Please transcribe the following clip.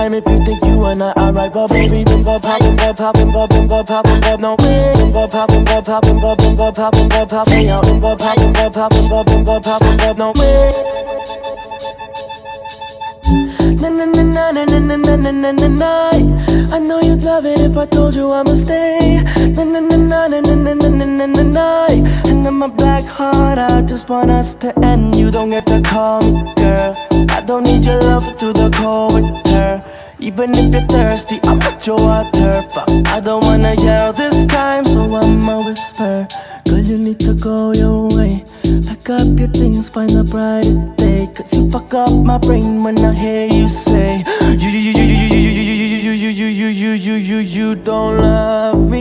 time if you think you and I are right. But baby, bim bum poppin', bum poppin', bum poppin', bum no way. Bim bum poppin', bum poppin', bum poppin', bum poppin', yo. Bim bum poppin', bum poppin', bum poppin', bum no way. Na na na na na na na na na na na. I know you'd love it if I told you I'ma stay. Na na na na na na na na na na na. And in my black heart, I just want us to end. You don't get to call me girl. I don't need your love through the cold winter. Even if you're thirsty, I'm not your water. Fuck, I don't wanna yell this time, so I'ma whisper. Girl, you need to go your way. Pack up your things, find a brighter day. Cause you fuck up my brain when I hear you say you don't love me.